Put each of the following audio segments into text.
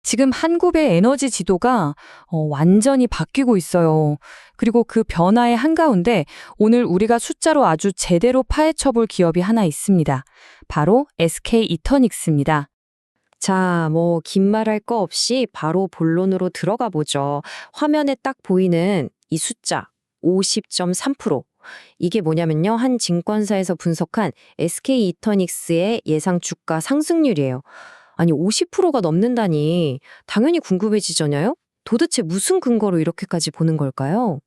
지금 한국의 에너지 지도가 완전히 바뀌고 있어요. 그리고 그 변화의 한가운데 오늘 우리가 숫자로 아주 제대로 파헤쳐 볼 기업이 하나 있습니다. 바로 SK 이터닉스입니다. 자, 긴 말할 거 없이 바로 본론으로 들어가 보죠. 화면에 딱 보이는 이 숫자 50.3%. 이게 뭐냐면요. 한 증권사에서 분석한 SK 이터닉스의 예상 주가 상승률이에요. 아니, 50%가 넘는다니 당연히 궁금해지잖아요? 도대체 무슨 근거로 이렇게까지 보는 걸까요?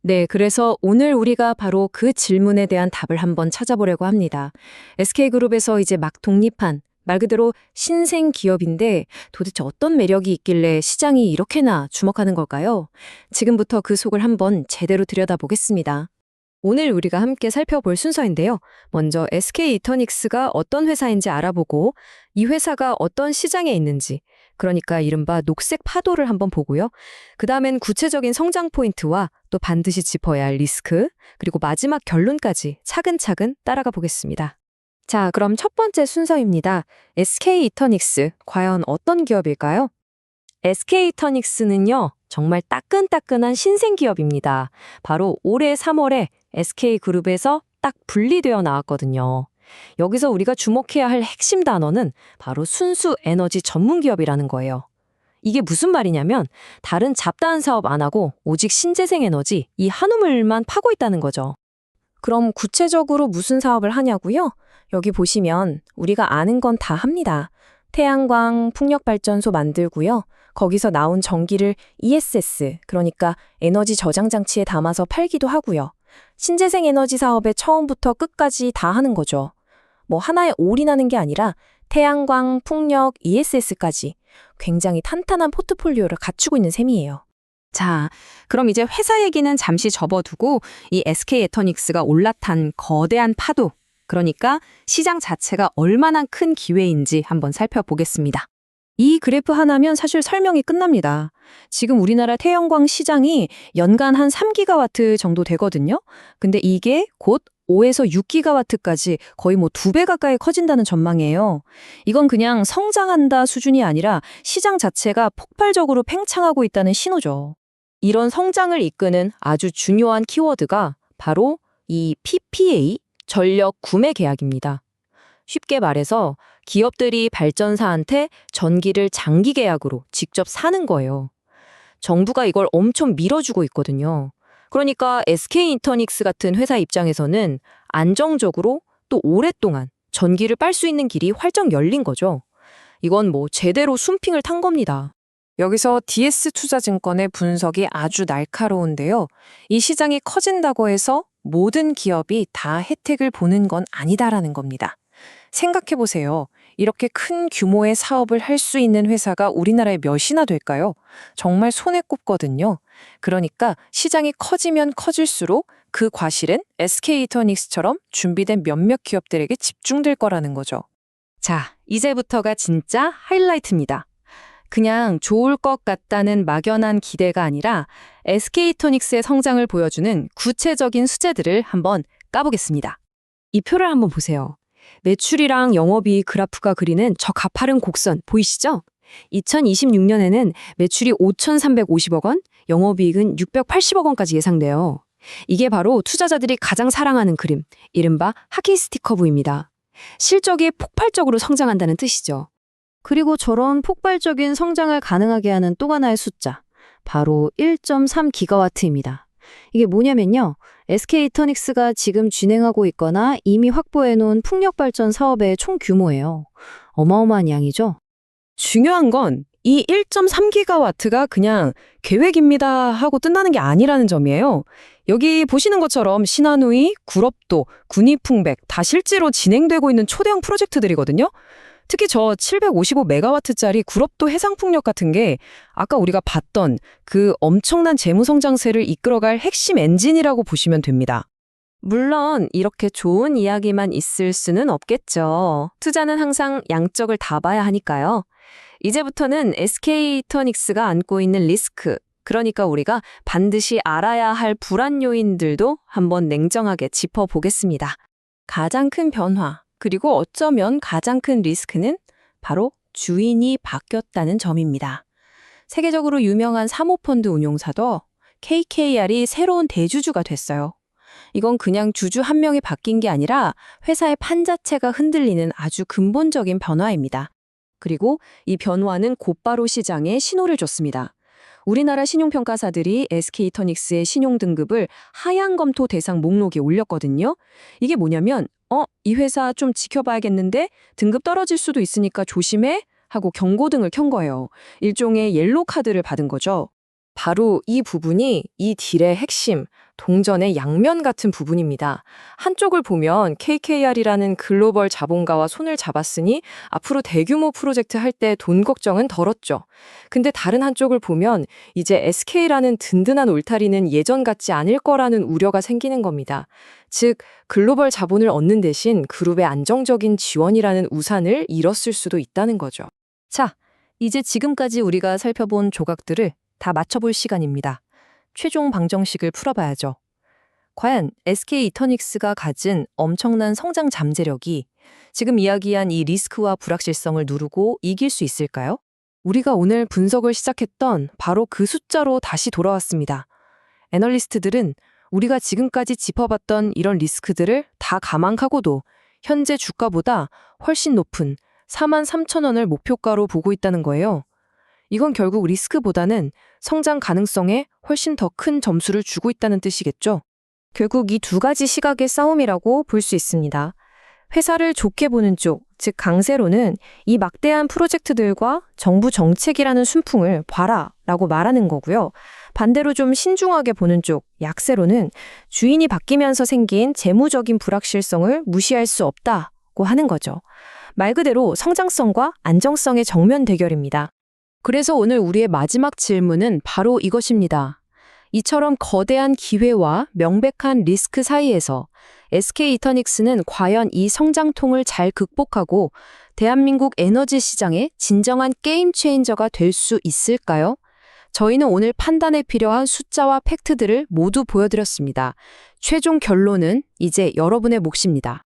네, 그래서 오늘 우리가 바로 그 질문에 대한 답을 한번 찾아보려고 합니다. SK그룹에서 이제 막 독립한 말 그대로 신생 기업인데 도대체 어떤 매력이 있길래 시장이 이렇게나 주목하는 걸까요? 지금부터 그 속을 한번 제대로 들여다보겠습니다. 오늘 우리가 함께 살펴볼 순서인데요. 먼저 SK 이터닉스가 어떤 회사인지 알아보고 이 회사가 어떤 시장에 있는지, 그러니까 이른바 녹색 파도를 한번 보고요. 그 다음엔 구체적인 성장 포인트와 또 반드시 짚어야 할 리스크, 그리고 마지막 결론까지 차근차근 따라가 보겠습니다. 자, 그럼 첫 번째 순서입니다. SK 이터닉스, 과연 어떤 기업일까요? SK 이터닉스는요, 정말 따끈따끈한 신생 기업입니다. 바로 올해 3월에 SK그룹에서 딱 분리되어 나왔거든요. 여기서 우리가 주목해야 할 핵심 단어는 바로 순수 에너지 전문 기업이라는 거예요. 이게 무슨 말이냐면 다른 잡다한 사업 안 하고 오직 신재생 에너지 이 한우물만 파고 있다는 거죠. 그럼 구체적으로 무슨 사업을 하냐고요? 여기 보시면 우리가 아는 건 다 합니다. 태양광, 풍력발전소 만들고요. 거기서 나온 전기를 ESS, 그러니까 에너지 저장 장치에 담아서 팔기도 하고요. 신재생 에너지 사업에 처음부터 끝까지 다 하는 거죠. 하나에 올인하는 게 아니라 태양광, 풍력, ESS까지 굉장히 탄탄한 포트폴리오를 갖추고 있는 셈이에요. 자, 그럼 이제 회사 얘기는 잠시 접어두고 이 SK 이터닉스가 올라탄 거대한 파도, 그러니까 시장 자체가 얼마나 큰 기회인지 한번 살펴보겠습니다. 이 그래프 하나면 사실 설명이 끝납니다. 지금 우리나라 태양광 시장이 연간 한 3기가와트 정도 되거든요. 근데 이게 곧 5에서 6기가와트까지 거의 2배 가까이 커진다는 전망이에요. 이건 그냥 성장한다 수준이 아니라 시장 자체가 폭발적으로 팽창하고 있다는 신호죠. 이런 성장을 이끄는 아주 중요한 키워드가 바로 이 PPA, 전력 구매 계약입니다. 쉽게 말해서 기업들이 발전사한테 전기를 장기 계약으로 직접 사는 거예요. 정부가 이걸 엄청 밀어주고 있거든요. 그러니까 SK 이터닉스 같은 회사 입장에서는 안정적으로 또 오랫동안 전기를 빨 수 있는 길이 활짝 열린 거죠. 이건 제대로 숨핑을 탄 겁니다. 여기서 DS투자증권의 분석이 아주 날카로운데요. 이 시장이 커진다고 해서 모든 기업이 다 혜택을 보는 건 아니다라는 겁니다. 생각해보세요. 이렇게 큰 규모의 사업을 할 수 있는 회사가 우리나라에 몇이나 될까요? 정말 손에 꼽거든요. 그러니까 시장이 커지면 커질수록 그 과실은 SK 이터닉스처럼 준비된 몇몇 기업들에게 집중될 거라는 거죠. 자, 이제부터가 진짜 하이라이트입니다. 그냥 좋을 것 같다는 막연한 기대가 아니라 SK 이터닉스의 성장을 보여주는 구체적인 수재들을 한번 까보겠습니다. 이 표를 한번 보세요. 매출이랑 영업이익 그래프가 그리는 저 가파른 곡선 보이시죠? 2026년에는 매출이 5,350억 원, 영업이익은 680억 원까지 예상돼요. 이게 바로 투자자들이 가장 사랑하는 그림, 이른바 하키스틱 커브입니다. 실적이 폭발적으로 성장한다는 뜻이죠. 그리고 저런 폭발적인 성장을 가능하게 하는 또 하나의 숫자, 바로 1.3기가와트입니다. 이게 뭐냐면요. SK 이터닉스가 지금 진행하고 있거나 이미 확보해놓은 풍력발전 사업의 총 규모예요. 어마어마한 양이죠. 중요한 건 이 1.3기가와트가 그냥 계획입니다 하고 끝나는 게 아니라는 점이에요. 여기 보시는 것처럼 신한우이, 구럽도, 군위풍백 다 실제로 진행되고 있는 초대형 프로젝트들이거든요. 특히 저 755메가와트짜리 구럽도 해상풍력 같은 게 아까 우리가 봤던 그 엄청난 재무성장세를 이끌어갈 핵심 엔진이라고 보시면 됩니다. 물론 이렇게 좋은 이야기만 있을 수는 없겠죠. 투자는 항상 양적을 다 봐야 하니까요. 이제부터는 SK 이터닉스가 안고 있는 리스크, 그러니까 우리가 반드시 알아야 할 불안 요인들도 한번 냉정하게 짚어보겠습니다. 가장 큰 변화, 그리고 어쩌면 가장 큰 리스크는 바로 주인이 바뀌었다는 점입니다. 세계적으로 유명한 사모펀드 운용사도 KKR이 새로운 대주주가 됐어요. 이건 그냥 주주 한 명이 바뀐 게 아니라 회사의 판 자체가 흔들리는 아주 근본적인 변화입니다. 그리고 이 변화는 곧바로 시장에 신호를 줬습니다. 우리나라 신용평가사들이 SK이터닉스의 신용 등급을 하향 검토 대상 목록에 올렸거든요. 이게 뭐냐면 이 회사 좀 지켜봐야겠는데 등급 떨어질 수도 있으니까 조심해 하고 경고등을 켠 거예요. 일종의 옐로 카드를 받은 거죠. 바로 이 부분이 이 딜의 핵심, 동전의 양면 같은 부분입니다. 한쪽을 보면 KKR이라는 글로벌 자본가와 손을 잡았으니 앞으로 대규모 프로젝트 할 때 돈 걱정은 덜었죠. 근데 다른 한쪽을 보면 이제 SK라는 든든한 울타리는 예전 같지 않을 거라는 우려가 생기는 겁니다. 즉, 글로벌 자본을 얻는 대신 그룹의 안정적인 지원이라는 우산을 잃었을 수도 있다는 거죠. 자, 이제 지금까지 우리가 살펴본 조각들을 다 맞춰볼 시간입니다. 최종 방정식을 풀어봐야죠. 과연 SK이터닉스가 가진 엄청난 성장 잠재력이 지금 이야기한 이 리스크와 불확실성을 누르고 이길 수 있을까요? 우리가 오늘 분석을 시작했던 바로 그 숫자로 다시 돌아왔습니다. 애널리스트들은 우리가 지금까지 짚어봤던 이런 리스크들을 다 감안하고도 현재 주가보다 훨씬 높은 43,000원을 목표가로 보고 있다는 거예요. 이건 결국 리스크보다는 성장 가능성에 훨씬 더 큰 점수를 주고 있다는 뜻이겠죠. 결국 이 두 가지 시각의 싸움이라고 볼 수 있습니다. 회사를 좋게 보는 쪽, 즉 강세로는 이 막대한 프로젝트들과 정부 정책이라는 순풍을 봐라 라고 말하는 거고요. 반대로 좀 신중하게 보는 쪽, 약세로는 주인이 바뀌면서 생긴 재무적인 불확실성을 무시할 수 없다고 하는 거죠. 말 그대로 성장성과 안정성의 정면 대결입니다. 그래서 오늘 우리의 마지막 질문은 바로 이것입니다. 이처럼 거대한 기회와 명백한 리스크 사이에서 SK이터닉스는 과연 이 성장통을 잘 극복하고 대한민국 에너지 시장의 진정한 게임 체인저가 될 수 있을까요? 저희는 오늘 판단에 필요한 숫자와 팩트들을 모두 보여드렸습니다. 최종 결론은 이제 여러분의 몫입니다.